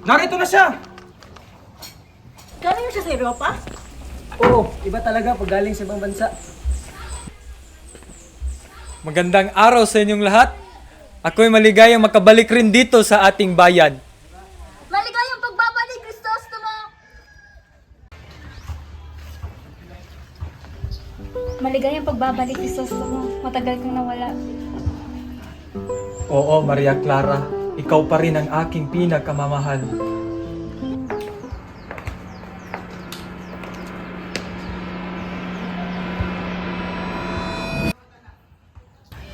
Narito na siya! Galing siya sa Europa? Oo, iba talaga pag galing sa ibang bansa. Magandang araw sa inyong lahat. Ako'y maligayang makabalik rin dito sa ating bayan. Maligayang pagbabalik, Crisostomo! Maligayang pagbabalik, Crisostomo. Matagal kang nawala. Oo, Maria Clara. Ikaw pa rin ang aking pinagkamamahal.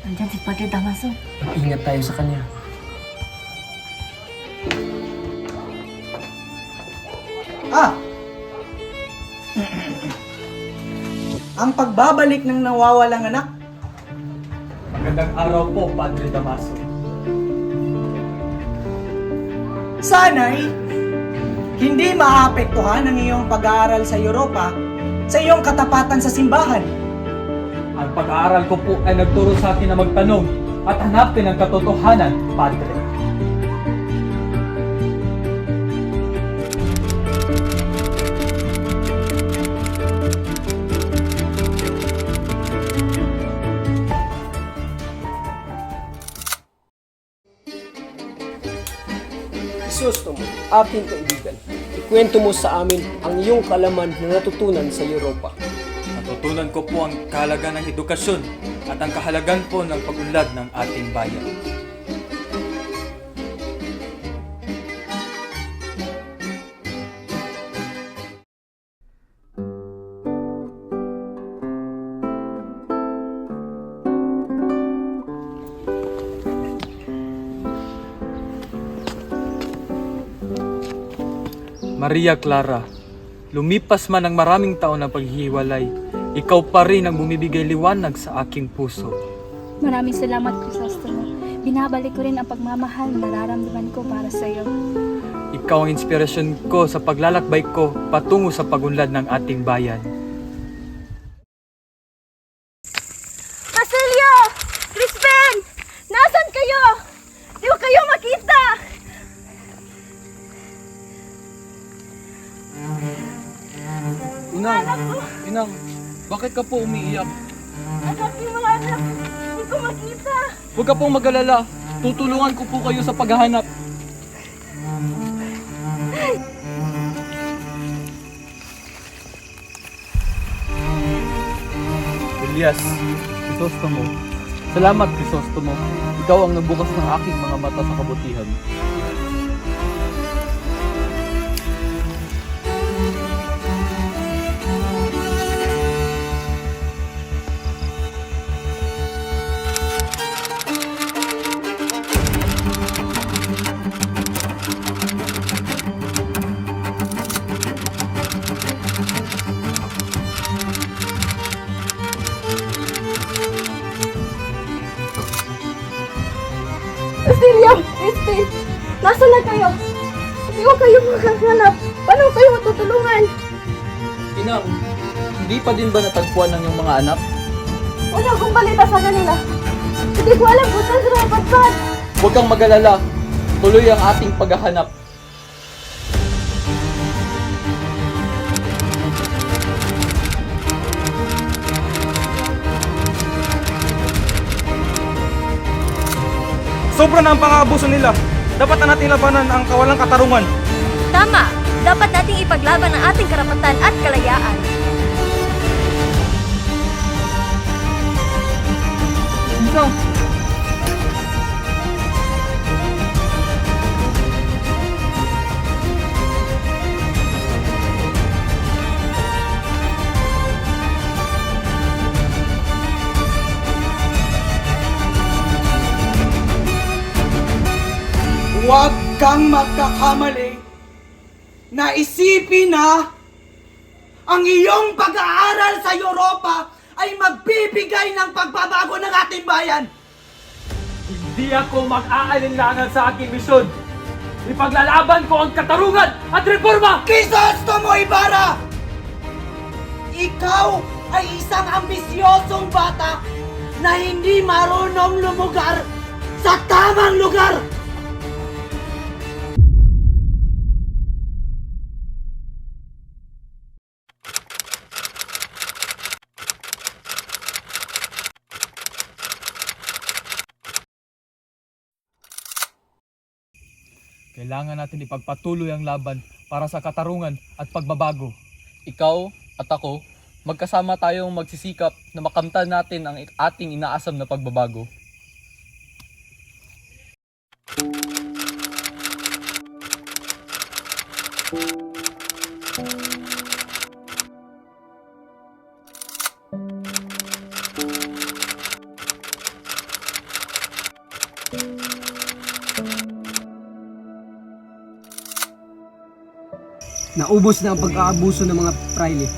Nandyan si Padre Damaso. Mag-ingat tayo sa kanya. Ang pagbabalik ng nawawalang anak. Magandang araw po, Padre Damaso. Sana'y hindi maapektuhan ang iyong pag-aaral sa Europa sa iyong katapatan sa simbahan. Ang pag-aaral ko po ay nagturo sa akin na magtanong at hanapin ang katotohanan, Padre. Crisostomo, aking kaibigan, ikwento mo sa amin ang iyong kalaman na natutunan sa Europa. Natutunan ko po ang kahalagan ng edukasyon at ang kahalagan po ng pag-unlad ng ating bayan. Maria Clara, lumipas man ang maraming taon ng paghihiwalay, ikaw pa rin ang bumibigay liwanag sa aking puso. Maraming salamat, Crisostomo. Binabalik ko rin ang pagmamahal na nararamdaman ko para sa iyo. Ikaw ang inspirasyon ko sa paglalakbay ko patungo sa pagunlad ng ating bayan. Basilio! Crispin! Nasaan kayo? Di ko kayo makita! Inang, bakit ka po umiiyak? Ang aking mga anak, di ko makita! Huwag ka pong mag-alala, tutulungan ko po kayo sa paghahanap. Elias, Crisostomo. Salamat, Crisostomo. Ikaw ang nagbukas ng aking mga mata sa kabutihan. Basilio! Crispin! Nasaan na kayo? Di ko kayo makahanap. Paano kayo matutulungan? Inang, hindi pa din ba natagpuan ng iyong mga anak? Wala akong balita sa kanila. Hindi ko alam kung saan sila napadpad. Huwag kang mag-alala, tuloy ang ating paghahanap. Sobra na ang pang-aabuso nila. dapat na natin labanan ang kawalang katarungan. Tama! Dapat nating ipaglaban ang ating karapatan at kalayaan. Ito. Huwag kang magkakamali na isipin na ang iyong pag-aaral sa Europa ay magbibigay ng pagbabago ng ating bayan. Hindi ako mag-aalinlangan sa aking misyon. Ipaglalaban ko ang katarungan at reforma! Crisostomo Ibarra! Ikaw ay isang ambisyosong bata na hindi marunong lumugar sa tamang lugar! Kailangan natin ipagpatuloy ang laban para sa katarungan at pagbabago. Ikaw at ako, magkasama tayong magsisikap na makamtan natin ang ating inaasam na pagbabago. Naubos na ang pagkaabuso ng mga praile.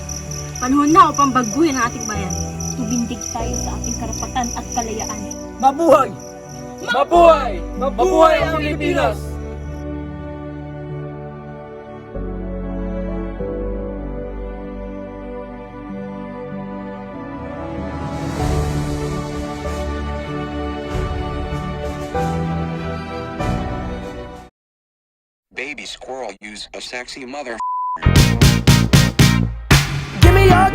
Panahon na upang baguhin ang ating bayan. Tubindig tayo sa ating karapatan at kalayaan. Mabuhay! Mabuhay! Mabuhay ang Pilipinas! Baby squirrel use a sexy mother. Give me your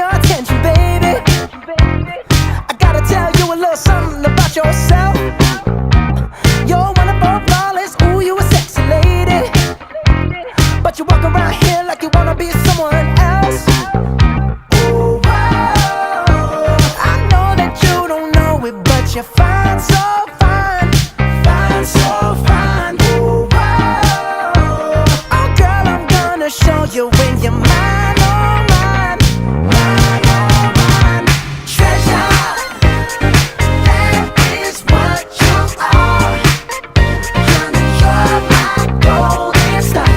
attention, baby. I gotta tell you a little something about yourself. You're wonderful, flawless, ooh, you a sexy lady. But you walk around here like you wanna be someone else. Ooh, whoa. I know that you don't know it, but you're fine, so fine. Fine, so fine. Ooh, whoa. Oh, girl, I'm gonna show you when you're mine, oh, mine. Mine, oh, mine. Treasure, that is what you are. Honey, you're my golden star.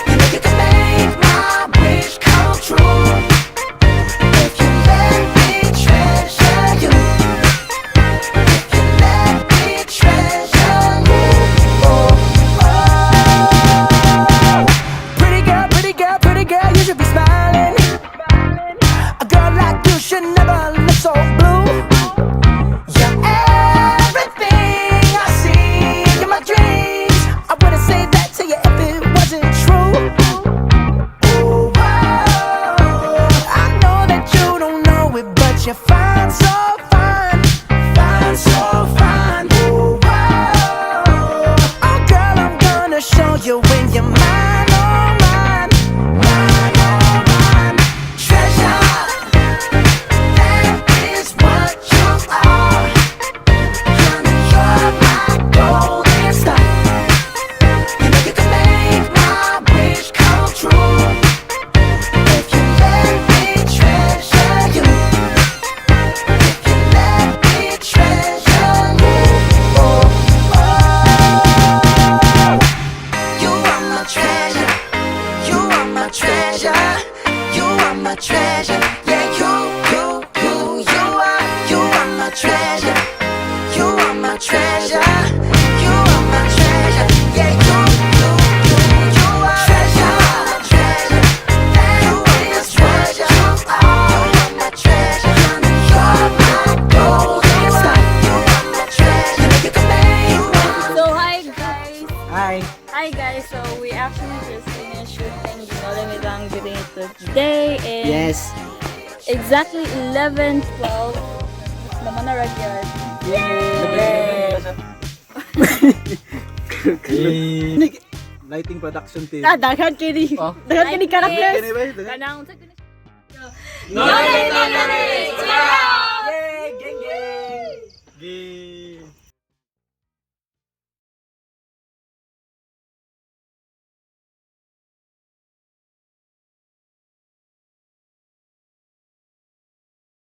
You know you can make my wish come true. If you let me treasure you. If you let me treasure you. Oh, oh. Pretty girl, you should be smiling. A girl like you should never look so blue. You're everything I see in my dreams. I wouldn't say that to you if it wasn't true. Ooh, whoa. I know that you don't know it, but you're fine, so fine. Fine, so fine. Ooh, whoa. Oh, girl, I'm gonna show you when you're mine, oh, mine. Mine, oh, mine. Treasure, that is what you are. Honey, you're my golden star. You know you can make my wish come true. If you let me treasure you. If you let me treasure you. Oh, oh. You are my treasure. You are my treasure. You are my treasure. Yeah, you are my treasure. You are my treasure. You are my treasure. Yeah, you are treasure. Treasure. You are my treasure. You are my treasure. You're my golden star. You are my treasure. You know you can make my So, hi guys! Hi! Hi guys! So, we actually just finished shooting the Malamidang Grito today and Yes! exactly 11:12 naman na Ragyard. Yay! Lighting production team. Daghan kini. Daghan kini karakter. Kini ba? Daghan? Kanang Yay! Gang gang! Gay.